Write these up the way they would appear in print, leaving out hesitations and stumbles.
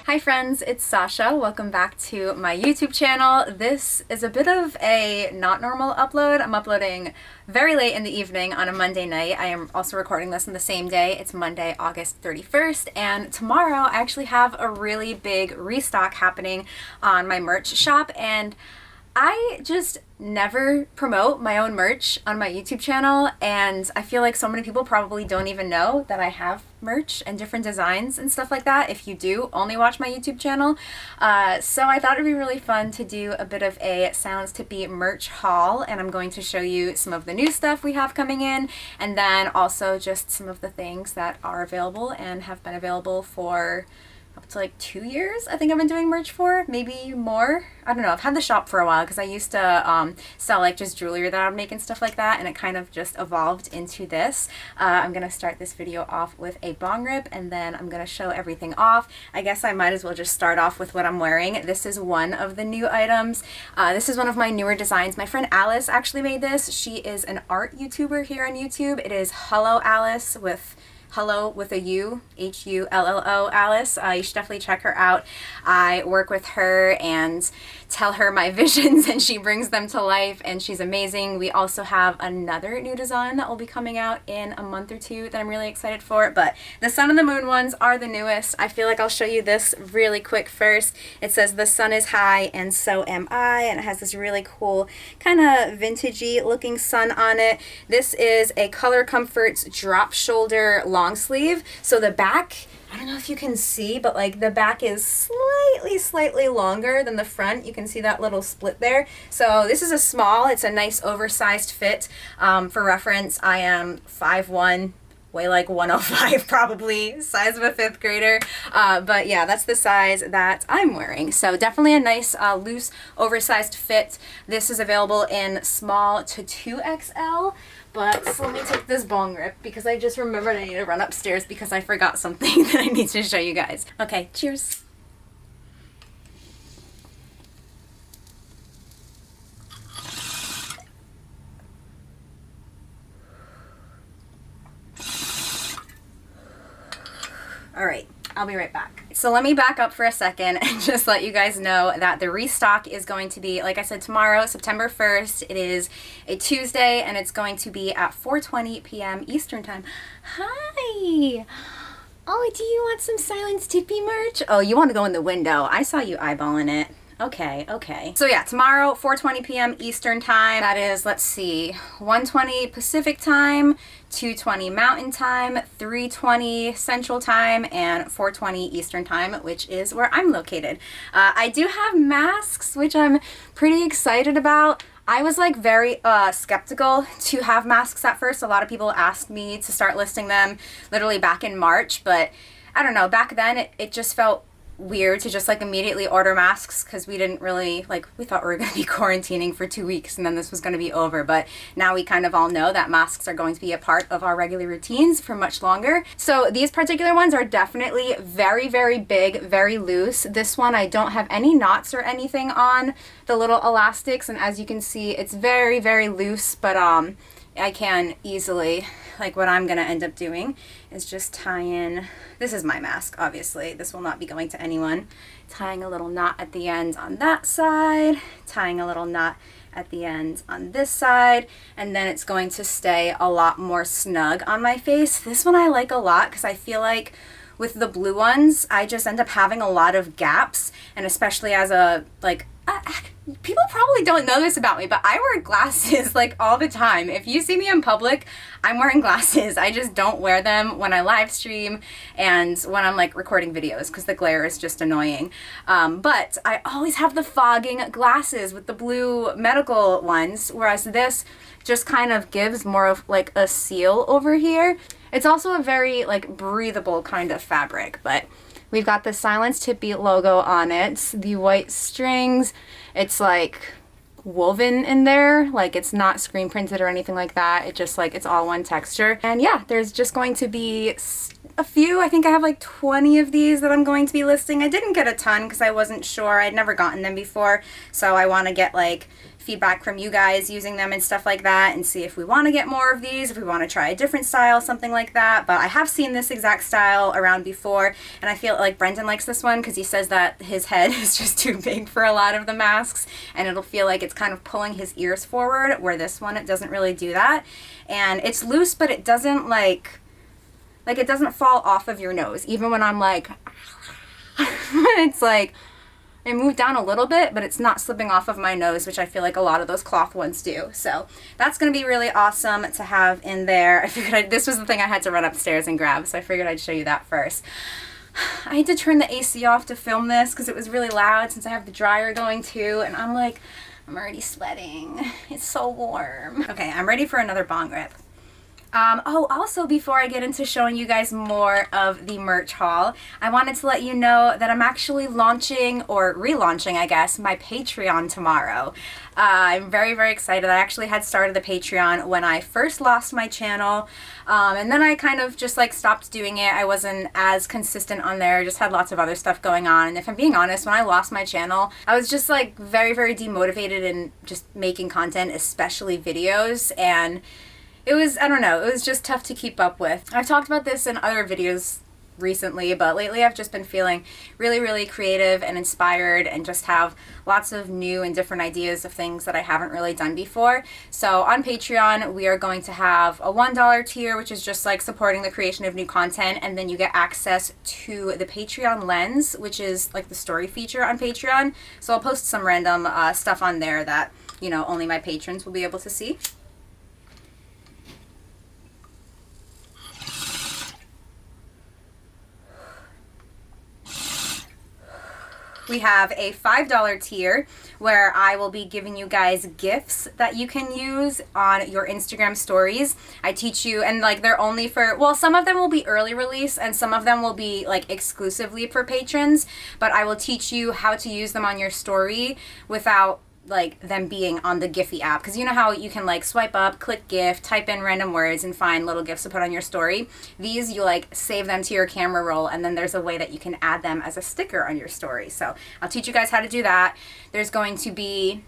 Hi friends, it's Sasha. Welcome back to my YouTube channel. This is a bit of a not normal upload. I'm uploading very late in the evening on a Monday night. I am also recording this on the same day. It's Monday, August 31st, and tomorrow I actually have a really big restock happening on my merch shop, and I just never promote my own merch on my YouTube channel, and I feel like so many people probably don't even know that I have merch and different designs and stuff like that if you do only watch my YouTube channel. So I thought it'd be really fun to do a bit of a Silencedhippie merch haul, and I'm going to show you some of the new stuff we have coming in, and then also just some of the things that are available and have been available for up to like 2 years. I think I've been doing merch for, maybe more. I don't know. I've had the shop for a while because I used to sell like just jewelry that I would make and stuff like that, and it kind of just evolved into this. I'm gonna start this video off with a bong rip, and then I'm gonna show everything off. I guess I might as well just start off with what I'm wearing. This is one of the new items. This is one of my newer designs. My friend Alice actually made this. She is an art YouTuber here on YouTube. It is Hello Alice, with Hello with a U, H-U-L-L-O, Alice. You should definitely check her out. I work with her and tell her my visions, and she brings them to life, and she's amazing. We also have another new design that will be coming out in a month or two that I'm really excited for, but the sun and the moon ones are the newest. I feel like I'll show you this really quick first. It says the sun is high and so am I, and it has this really cool kind of vintagey looking sun on it. This is a Color Comforts drop shoulder long sleeve. So the back, I don't know if you can see, but like the back is slightly longer than the front. You can see that little split there. So this is a small, it's a nice oversized fit. For reference, I am 5'1", weigh like 105 probably, size of a 5th grader. But yeah, that's the size that I'm wearing. So definitely a nice loose oversized fit. This is available in small to 2XL. But so let me take this bong rip because I just remembered I need to run upstairs because I forgot something that I need to show you guys. Okay, cheers. All right, I'll be right back. So let me back up for a second and just let you guys know that the restock is going to be, like I said, tomorrow, September 1st. It is a Tuesday, and it's going to be at 4:20 p.m. Eastern time. Hi! Oh, do you want some Silencedhippie merch? Oh, you want to go in the window. I saw you eyeballing it. Okay, okay. So yeah, tomorrow, 4:20 p.m. Eastern time. That is, let's see, 1:20 Pacific time, 2:20 Mountain time, 3:20 Central time, and 4:20 Eastern time, which is where I'm located. I do have masks, which I'm pretty excited about. I was like very skeptical to have masks at first. A lot of people asked me to start listing them literally back in March, but I don't know, back then it just felt weird to just like immediately order masks because we didn't really, like, we thought we were going to be quarantining for 2 weeks and then this was going to be over, but now we kind of all know that masks are going to be a part of our regular routines for much longer. So these particular ones are definitely very, very big, very loose. This one, I don't have any knots or anything on the little elastics, and as you can see, it's very, very loose, but I can easily, like what I'm gonna end up doing is just tie in, this is my mask, obviously, this will not be going to anyone, tying a little knot at the end on that side, tying a little knot at the end on this side, and then it's going to stay a lot more snug on my face. This one I like a lot because I feel like with the blue ones, I just end up having a lot of gaps, and especially as a, like, people probably don't know this about me, but I wear glasses like all the time. If you see me in public, I'm wearing glasses. I just don't wear them when I live stream and when I'm like recording videos because the glare is just annoying. But I always have the fogging glasses with the blue medical ones, whereas this just kind of gives more of like a seal over here. It's also a very like breathable kind of fabric, but we've got the Silencedhippie logo on it, the white strings. It's like woven in there, like it's not screen printed or anything like that. It just like, it's all one texture. And yeah, there's just going to be a few. I think I have like 20 of these that I'm going to be listing. I didn't get a ton because I wasn't sure. I'd never gotten them before, so I want to get like feedback from you guys using them and stuff like that, and see if we want to get more of these, if we want to try a different style, something like that. But I have seen this exact style around before, and I feel like Brendan likes this one because he says that his head is just too big for a lot of the masks, and it'll feel like it's kind of pulling his ears forward, where this one, it doesn't really do that. And it's loose, but it doesn't like it doesn't fall off of your nose, even when I'm like it's like it moved down a little bit, but it's not slipping off of my nose, which I feel like a lot of those cloth ones do. So that's going to be really awesome to have in there. I figured this was the thing I had to run upstairs and grab, so I figured I'd show you that first. I had to turn the AC off to film this because it was really loud since I have the dryer going too, and I'm like, I'm already sweating. It's so warm. Okay, I'm ready for another bong rip. Oh, also before I get into showing you guys more of the merch haul, I wanted to let you know that I'm actually launching, or relaunching I guess, my Patreon tomorrow. I'm very, very excited. I actually had started the Patreon when I first lost my channel, and then I kind of just like stopped doing it. I wasn't as consistent on there. I just had lots of other stuff going on, and if I'm being honest, when I lost my channel, I was just like very, very demotivated in just making content, especially videos, and it was, I don't know, it was just tough to keep up with. I've talked about this in other videos recently, but lately I've just been feeling really, really creative and inspired, and just have lots of new and different ideas of things that I haven't really done before. So on Patreon, we are going to have a $1 tier, which is just like supporting the creation of new content, and then you get access to the Patreon lens, which is like the story feature on Patreon. So I'll post some random stuff on there that, you know, only my patrons will be able to see. We have a $5 tier where I will be giving you guys gifts that you can use on your Instagram stories. I teach you, and like they're only for, well, some of them will be early release and some of them will be like exclusively for patrons, but I will teach you how to use them on your story without like them being on the Giphy app, because you know how you can like swipe up, click gift, type in random words and find little gifts to put on your story. These, you like save them to your camera roll, and then there's a way that you can add them as a sticker on your story. So I'll teach you guys how to do that. There's going to be,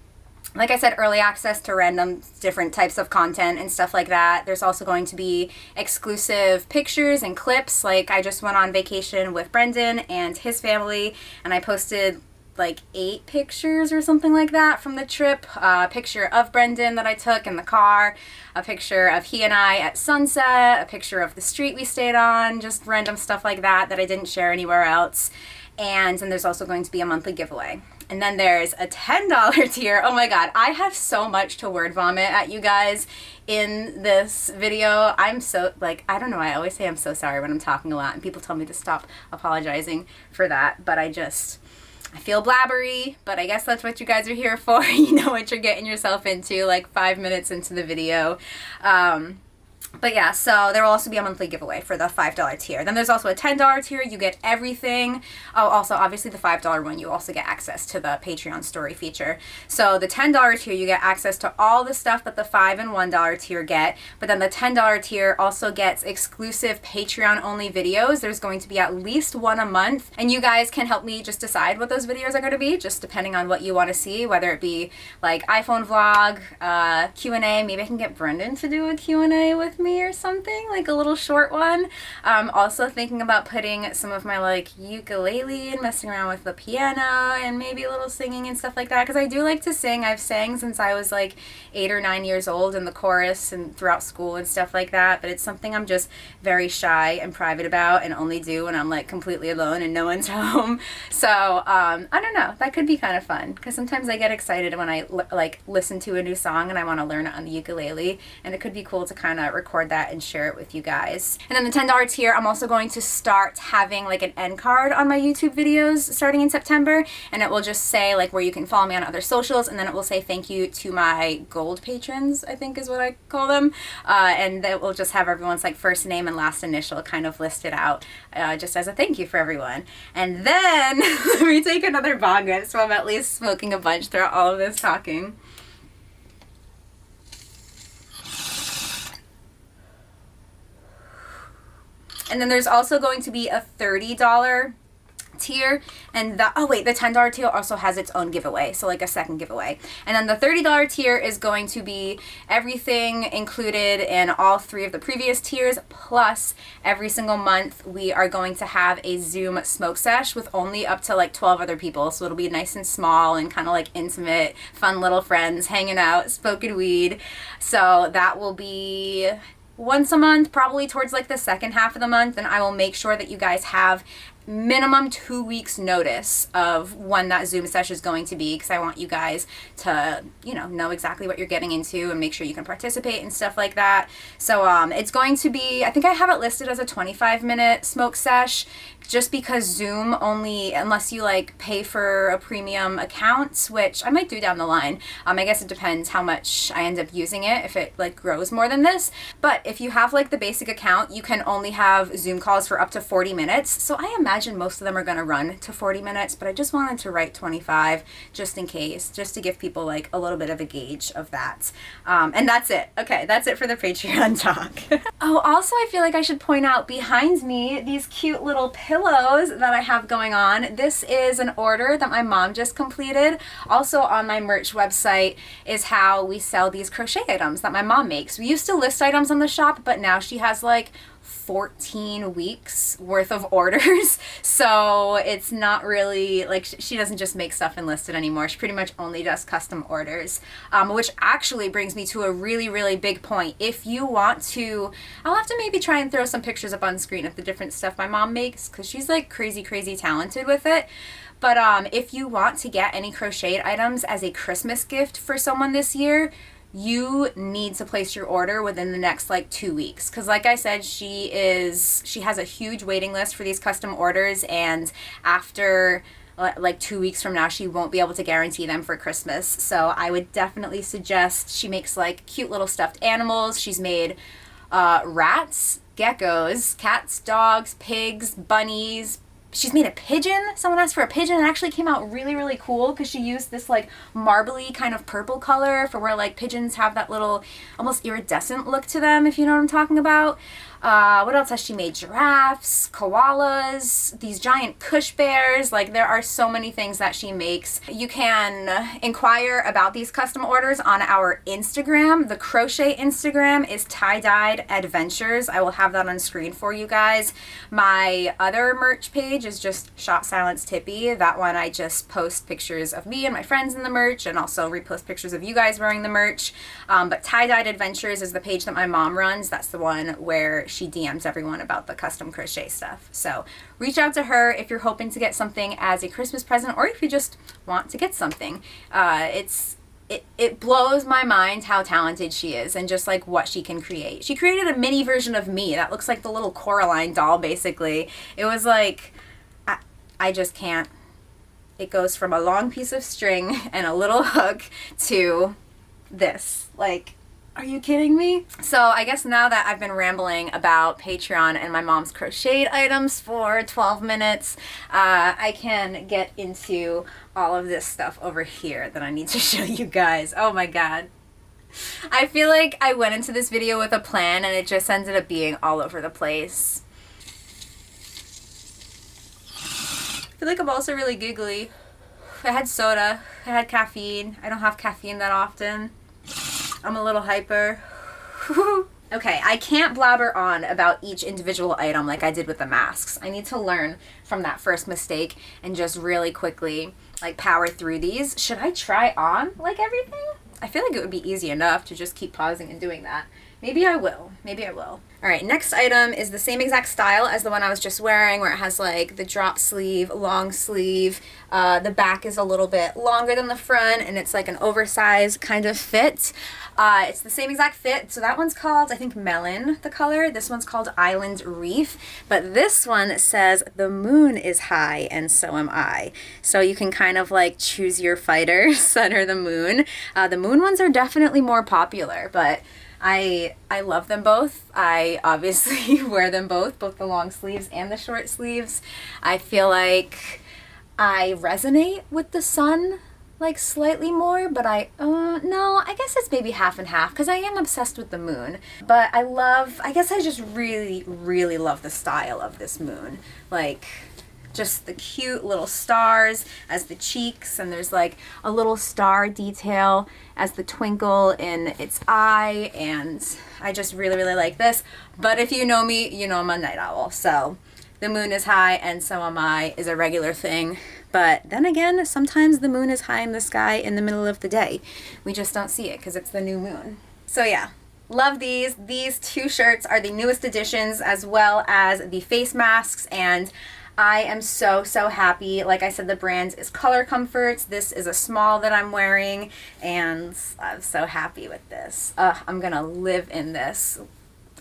like I said, early access to random different types of content and stuff like that. There's also going to be exclusive pictures and clips. Like I just went on vacation with Brendan and his family, and I posted like 8 pictures or something like that from the trip. A picture of Brendan that I took in the car, a picture of he and I at sunset, a picture of the street we stayed on, just random stuff like that that I didn't share anywhere else. And then there's also going to be a monthly giveaway. And then there's a $10 tier. Oh my god, I have so much to word vomit at you guys in this video. I'm so, like, I don't know, I always say I'm so sorry when I'm talking a lot, and people tell me to stop apologizing for that, but I feel blabbery, but I guess that's what you guys are here for. You know what you're getting yourself into like 5 minutes into the video. But yeah, so there will also be a monthly giveaway for the $5 tier. Then there's also a $10 tier. You get everything. Oh, also, obviously the $5 one, you also get access to the Patreon story feature. So the $10 tier, you get access to all the stuff that the $5 and $1 tier get. But then the $10 tier also gets exclusive Patreon-only videos. There's going to be at least one a month. And you guys can help me just decide what those videos are going to be, just depending on what you want to see, whether it be like iPhone vlog, Q&A. Maybe I can get Brendan to do a Q&A with me or something, like a little short one. Also thinking about putting some of my like ukulele and messing around with the piano and maybe a little singing and stuff like that, because I do like to sing. I've sang since I was like 8 or 9 years old in the chorus and throughout school and stuff like that, but it's something I'm just very shy and private about and only do when I'm like completely alone and no one's home. So I don't know, that could be kind of fun, because sometimes I get excited when I like listen to a new song and I want to learn it on the ukulele, and it could be cool to kind of record that and share it with you guys. And then the $10 tier, I'm also going to start having like an end card on my YouTube videos starting in September, and it will just say like where you can follow me on other socials, and then it will say thank you to my gold patrons, I think is what I call them, and it will just have everyone's like first name and last initial kind of listed out, just as a thank you for everyone. And then let me take another bong rip so I'm at least smoking a bunch throughout all of this talking. And then there's also going to be a $30 tier, and the the $10 tier also has its own giveaway, so like a second giveaway. And then the $30 tier is going to be everything included in all 3 of the previous tiers, plus every single month we are going to have a Zoom smoke sesh with only up to like 12 other people, so it'll be nice and small and kind of like intimate, fun little friends hanging out, smoking weed. So that will be once a month, probably towards like the second half of the month, and I will make sure that you guys have minimum 2 weeks notice of when that Zoom session is going to be, because I want you guys to, you know exactly what you're getting into and make sure you can participate and stuff like that. So it's going to be, I think I have it listed as a 25-minute smoke sesh, just because Zoom only, unless you like pay for a premium account, which I might do down the line. I guess it depends how much I end up using it, if it like grows more than this. But if you have like the basic account, you can only have Zoom calls for up to 40 minutes. So I imagine most of them are going to run to 40 minutes, but I just wanted to write 25 just in case, just to give people like a little bit of a gauge of that. And that's it. Okay, that's it for the Patreon talk. Oh, also I feel like I should point out behind me these cute little pillows that I have going on. This is an order that my mom just completed. Also on my merch website is how we sell these crochet items that my mom makes. We used to list items on the shop, but now she has like 14 weeks worth of orders, so it's not really like she doesn't just make stuff and list it anymore. She pretty much only does custom orders, which actually brings me to a really big point. If you want to, I'll have to maybe try and throw some pictures up on screen of the different stuff my mom makes, because she's like crazy talented with it. But if you want to get any crocheted items as a Christmas gift for someone this year, you need to place your order within the next like 2 weeks, because like I said, she has a huge waiting list for these custom orders, and after like 2 weeks from now she won't be able to guarantee them for Christmas. So I would definitely suggest, she makes like cute little stuffed animals. She's made rats, geckos, cats, dogs, pigs, bunnies. She's made a pigeon. Someone asked for a pigeon. It actually came out really cool, because she used this like marbly kind of purple color for where like pigeons have that little almost iridescent look to them, if you know what I'm talking about. What else has she made? Giraffes, koalas, these giant cush bears. Like, there are so many things that she makes. You can inquire about these custom orders on our Instagram. The crochet Instagram is tie-dyed adventures. I will have that on screen for you guys. My other merch page is just Shop Silencedhippie. That one I just post pictures of me and my friends in the merch, and also repost pictures of you guys wearing the merch. But tie-dyed adventures is the page that my mom runs. That's the one where she DMs everyone about the custom crochet stuff. So reach out to her if you're hoping to get something as a Christmas present, or if you just want to get something. It blows my mind how talented she is, and just like what she can create. She created a mini version of me that looks like the little Coraline doll, basically. It was like, I just can't. It goes from a long piece of string and a little hook to this. Like, are you kidding me? So I guess now that I've been rambling about Patreon and my mom's crocheted items for 12 minutes, I can get into all of this stuff over here that I need to show you guys. Oh my god. I feel like I went into this video with a plan, and it just ended up being all over the place. I feel like I'm also really giggly. I had soda. I had caffeine. I don't have caffeine that often. I'm a little hyper. Okay, I can't blabber on about each individual item like I did with the masks. I need to learn from that first mistake and just really quickly like power through these. Should I try on like everything? I feel like it would be easy enough to just keep pausing and doing that. Maybe I will. Maybe I will. All right, next item is the same exact style as the one I was just wearing, where it has like the drop sleeve, long sleeve. The back is a little bit longer than the front, and it's like an oversized kind of fit. It's the same exact fit. So that one's called, I think, Melon, the color. This one's called Island Reef. But this one says, the moon is high and so am I. So you can kind of like choose your fighter, sun or the moon. The moon ones are definitely more popular, but I love them both. I obviously wear them both the long sleeves and the short sleeves. I feel like I resonate with the sun like slightly more, but no, I guess it's maybe half and half, because I am obsessed with the moon. But I guess I just really love the style of this moon. Like, just the cute little stars as the cheeks, and there's like a little star detail as the twinkle in its eye, and I just really, really like this. But if you know me, you know I'm a night owl, so the moon is high and so am I is a regular thing. But then again, sometimes the moon is high in the sky in the middle of the day. We just don't see it because it's the new moon. So yeah, love these. These two shirts are the newest additions, as well as the face masks, and I am so, so happy. Like I said, the brand is Color Comforts. This is a small that I'm wearing, and I'm so happy with this. I'm gonna live in this.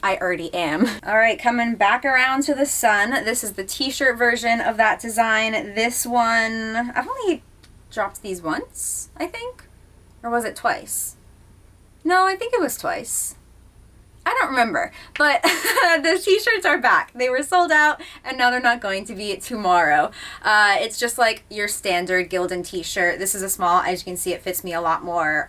I already am. All right, coming back around to the sun. This is the t-shirt version of that design. This one, I've only dropped these once, I think. Or was it twice? No, I think it was twice. I don't remember, but the t-shirts are back. They were sold out, and now they're not going to be tomorrow. It's just like your standard Gildan t-shirt. This is a small. As you can see, it fits me a lot more,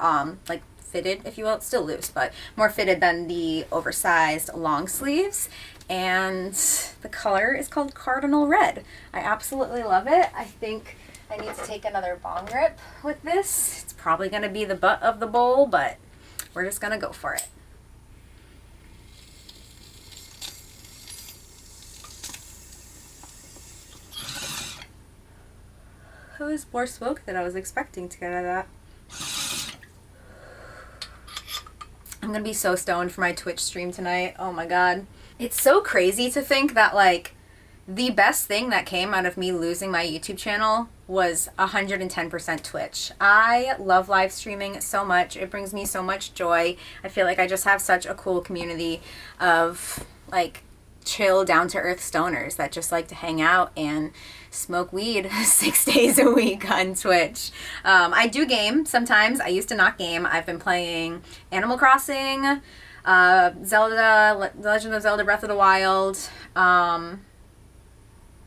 like fitted, if you will. It's still loose, but more fitted than the oversized long sleeves. And the color is called Cardinal Red. I absolutely love it. I think I need to take another bong rip with this. It's probably going to be the butt of the bowl, but we're just going to go for it. It was more smoke than I was expecting to get out of that. I'm gonna be so stoned for my Twitch stream tonight. Oh my god. It's so crazy to think that, like, the best thing that came out of me losing my YouTube channel was 110% Twitch. I love live streaming so much. It brings me so much joy. I feel like I just have such a cool community of, like, chill, down-to-earth stoners that just like to hang out and smoke weed 6 days a week on Twitch. I do game sometimes. I used to not game. I've been playing Animal Crossing, Zelda, Legend of Zelda Breath of the Wild,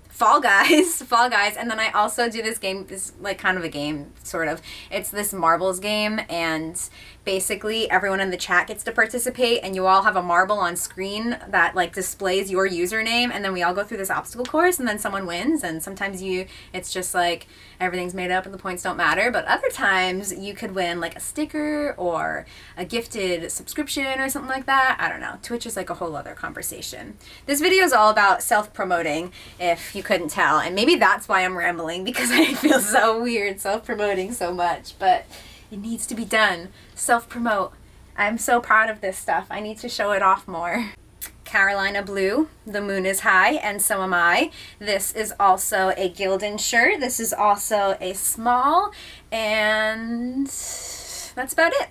Fall Guys, and then I also do this game, this like kind of a game, sort of. It's this marbles game, and basically everyone in the chat gets to participate, and you all have a marble on screen that like displays your username, and then we all go through this obstacle course, and then someone wins. And sometimes it's just like everything's made up and the points don't matter, but other times you could win like a sticker or a gifted subscription or something like that. I don't know. Twitch is like a whole other conversation. This video is all about self-promoting, if you couldn't tell, and maybe that's why I'm rambling, because I feel so weird self-promoting so much, but it needs to be done. Self-promote. I'm so proud of this stuff. I need to show it off more. Carolina Blue, the moon is high, and so am I. This is also a Gildan shirt. This is also a small, and that's about it.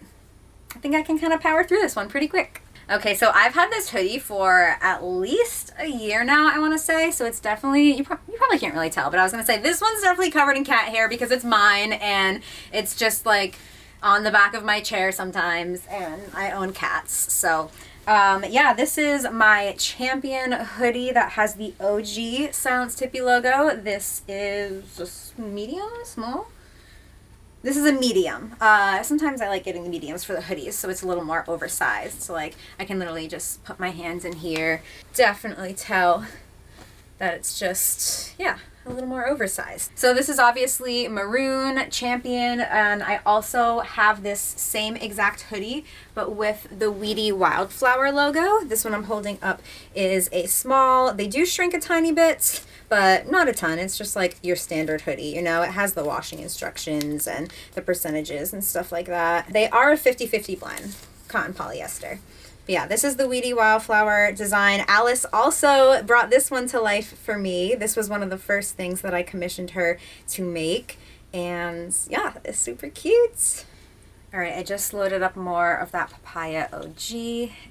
I think I can kind of power through this one pretty quick. Okay, so I've had this hoodie for at least a year now, I want to say. So it's definitely, you probably can't really tell, but I was going to say this one's definitely covered in cat hair because it's mine, and it's just like on the back of my chair sometimes, and I own cats. So yeah, this is my Champion hoodie that has the OG Silencedhippie logo. This is a medium, small? This is a medium. Sometimes I like getting the mediums for the hoodies, so it's a little more oversized. So like I can literally just put my hands in here. Definitely tell that it's just, yeah, a little more oversized. So this is obviously maroon Champion, and I also have this same exact hoodie, but with the Weedy Wildflower logo. This one I'm holding up is a small. They do shrink a tiny bit, but not a ton. It's just like your standard hoodie, you know. It has the washing instructions and the percentages and stuff like that. They are a 50-50 blend, cotton polyester. But yeah, this is the Weedy Wildflower design. Alice also brought this one to life for me. This was one of the first things that I commissioned her to make, and yeah, it's super cute. All right, I just loaded up more of that Papaya OG,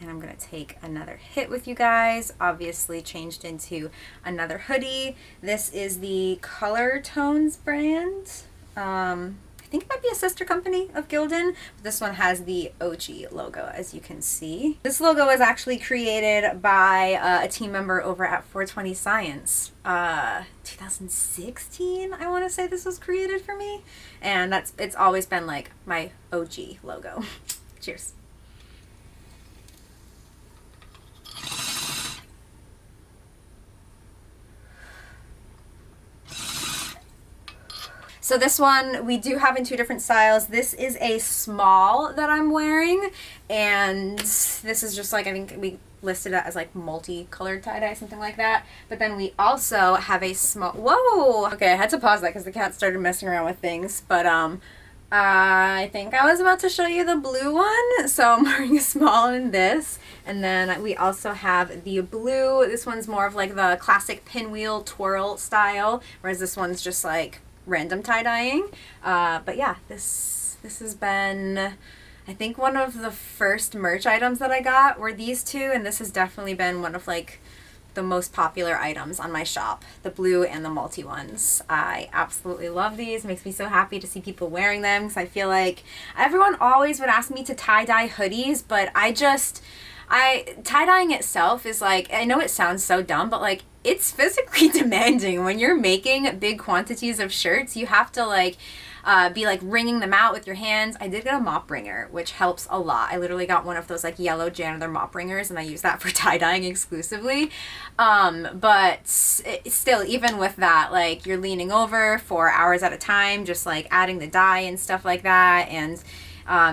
and I'm gonna take another hit with you guys. Obviously changed into another hoodie. This is the Color Tones brand. I think it might be a sister company of Gildan, but this one has the OG logo, as you can see. This logo was actually created by a team member over at 420 Science. 2016, I want to say this was created for me. And it's always been like my OG logo. Cheers. So this one we do have in 2 different styles. This is a small that I'm wearing, and this is just like, I think we listed it as like multicolored tie-dye, something like that. But then we also have a small, whoa, okay, I had to pause that because the cat started messing around with things. But I think I was about to show you the blue one, so I'm wearing a small in this. And then we also have the blue. This one's more of like the classic pinwheel twirl style, whereas this one's just like random tie-dyeing. But yeah, this has been, I think, one of the first merch items that I got were these 2, and this has definitely been one of like the most popular items on my shop, the blue and the multi ones. I absolutely love these. It makes me so happy to see people wearing them, because I feel like everyone always would ask me to tie-dye hoodies, but tie-dyeing itself is like, I know it sounds so dumb, but like, it's physically demanding. When you're making big quantities of shirts, you have to like be like wringing them out with your hands. I did get a mop wringer, which helps a lot. I literally got one of those like yellow janitor mop wringers, and I use that for tie-dyeing exclusively. But still, even with that, like, you're leaning over for hours at a time, just like adding the dye and stuff like that. And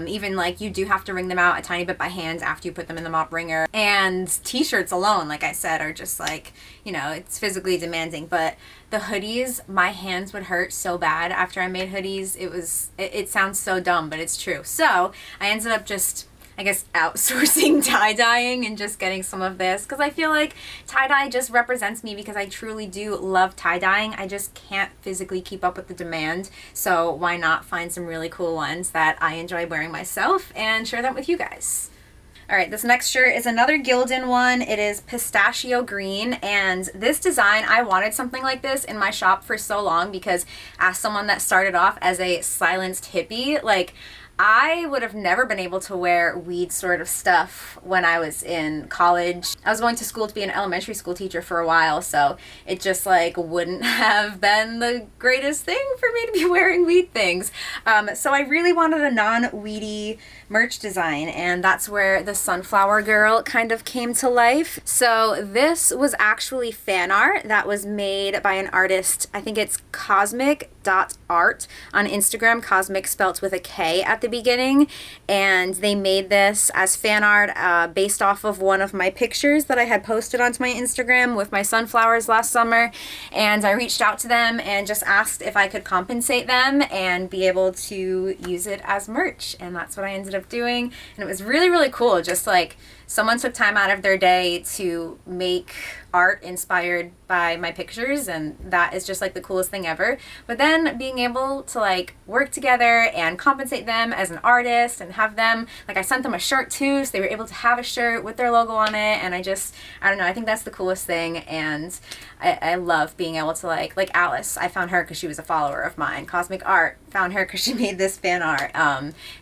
even like you do have to wring them out a tiny bit by hand after you put them in the mop wringer. And t-shirts alone, like I said, are just like, you know, it's physically demanding. But the hoodies, my hands would hurt so bad after I made hoodies. It sounds so dumb, but it's true. So I ended up just, I guess, outsourcing tie-dyeing and just getting some of this, because I feel like tie-dye just represents me, because I truly do love tie-dyeing. I just can't physically keep up with the demand, so why not find some really cool ones that I enjoy wearing myself and share them with you guys. Alright, this next shirt is another Gildan one. It is pistachio green, and this design, I wanted something like this in my shop for so long, because as someone that started off as a silenced hippie, like, I would have never been able to wear weed sort of stuff when I was in college. I was going to school to be an elementary school teacher for a while, so it just like wouldn't have been the greatest thing for me to be wearing weed things. So I really wanted a non-weedy merch design, and that's where the sunflower girl kind of came to life. So this was actually fan art that was made by an artist. I think it's cosmic.art on Instagram, cosmic spelt with a K at the beginning, and they made this as fan art based off of one of my pictures that I had posted onto my Instagram with my sunflowers last summer. And I reached out to them and just asked if I could compensate them and be able to use it as merch, and that's what I ended up doing. And it was really, really cool. Just like, someone took time out of their day to make art inspired by my pictures, and that is just like the coolest thing ever. But then being able to like work together and compensate them as an artist and have them, like, I sent them a shirt too, so they were able to have a shirt with their logo on it, and I don't know, I think that's the coolest thing. And I love being able to like Alice, I found her because she was a follower of mine. Cosmic Art, found her because she made this fan art.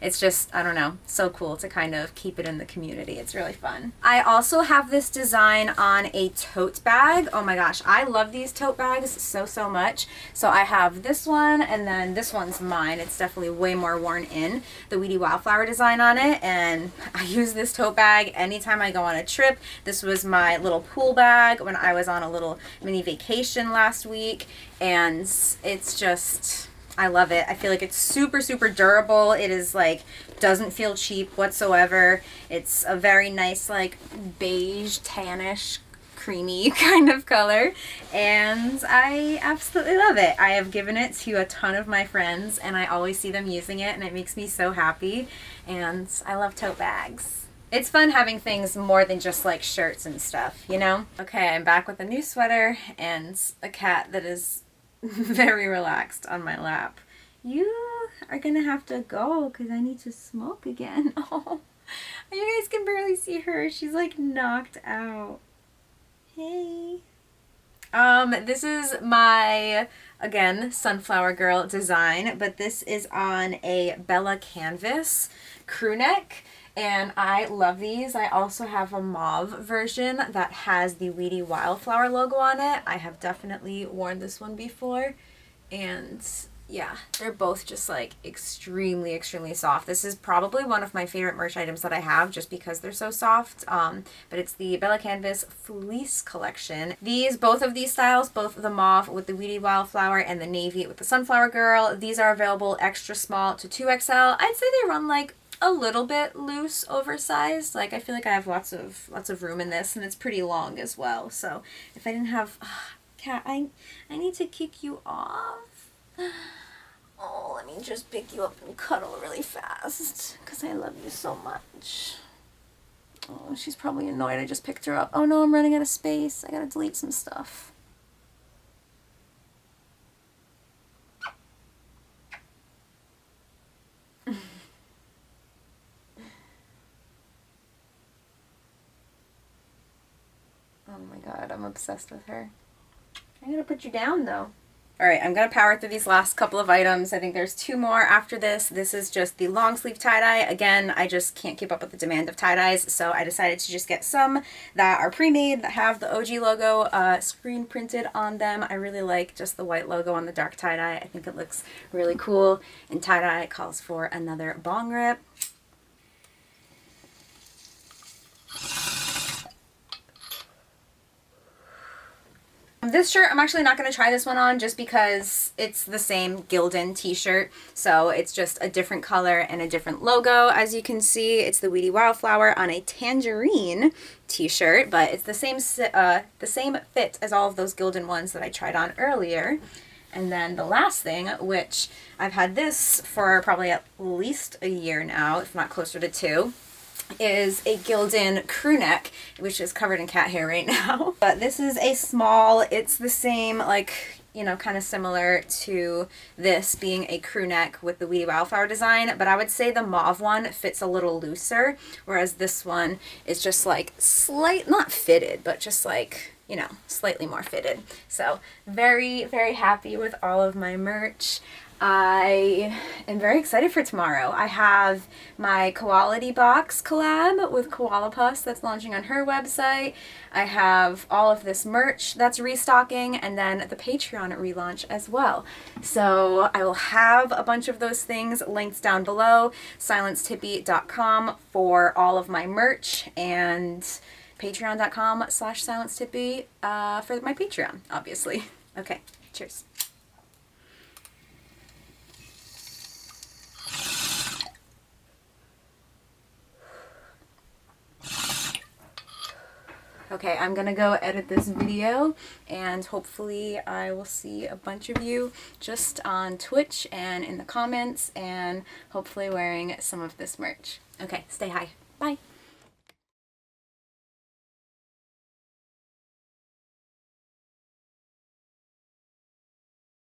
It's just, I don't know, so cool to kind of keep it in the community. It's really fun. I also have this design on a tote bag. Oh my gosh, I love these tote bags so much. So I have this one, and then this one's mine. It's definitely way more worn in, the Weedy Wildflower design on it, and I use this tote bag anytime I go on a trip. This was my little pool bag when I was on a little mini vacation last week, and it's just, I love it. I feel like it's super durable. It is like, doesn't feel cheap whatsoever. It's a very nice like beige, tannish, creamy kind of color, and I absolutely love it. I have given it to a ton of my friends, and I always see them using it, and it makes me so happy. And I love tote bags. It's fun having things more than just like shirts and stuff, you know? Okay, I'm back with a new sweater and a cat that is very relaxed on my lap. You are gonna have to go because I need to smoke again. Oh, you guys can barely see her. She's like knocked out. Hey. This is my, again, Sunflower Girl design, but this is on a Bella canvas crew neck, and I love these. I also have a mauve version that has the Weedy Wildflower logo on it. I have definitely worn this one before, and yeah, they're both just like extremely, extremely soft. This is probably one of my favorite merch items that I have just because they're so soft. But it's the Bella Canvas Fleece collection. Both of these styles, both the mauve with the weedy wildflower and the navy with the sunflower girl, these are available extra small to 2XL. I'd say they run like a little bit loose, oversized. Like I feel like I have lots of room in this, and it's pretty long as well. So if I didn't have, Cat, I need to kick you off. Oh, let me just pick you up and cuddle really fast because I love you so much. Oh, she's probably annoyed I just picked her up. Oh no, I'm running out of space. I gotta delete some stuff. Oh my god, I'm obsessed with her. I'm gonna put you down though. Alright, I'm going to power through these last couple of items. I think there's 2 more after this. This is just the long sleeve tie-dye. Again, I just can't keep up with the demand of tie-dyes, so I decided to just get some that are pre-made, that have the OG logo screen printed on them. I really like just the white logo on the dark tie-dye. I think it looks really cool. And tie-dye calls for another bong rip. This shirt, I'm actually not going to try this one on just because it's the same Gildan t-shirt. So it's just a different color and a different logo. As you can see, it's the Weedy Wildflower on a tangerine t-shirt, but it's the same fit as all of those Gildan ones that I tried on earlier. And then the last thing, which I've had this for probably at least a year now, if not closer to 2, is a Gildan crew neck, which is covered in cat hair right now. But this is a small, it's the same, like, you know, kind of similar to this being a crew neck with the Weedy Wildflower design, but I would say the mauve one fits a little looser, whereas this one is just like not fitted, but just like, you know, slightly more fitted. So very, very happy with all of my merch. I am very excited for tomorrow. I have my Koality box collab with Koala Puffs that's launching on her website. I have all of this merch that's restocking, and then the Patreon relaunch as well. So I will have a bunch of those things linked down below. Silencedhippie.com for all of my merch, and patreon.com/silencedhippie for my Patreon, obviously. Okay, cheers. Okay, I'm gonna go edit this video, and hopefully I will see a bunch of you just on Twitch and in the comments, and hopefully wearing some of this merch. Okay, stay high. Bye.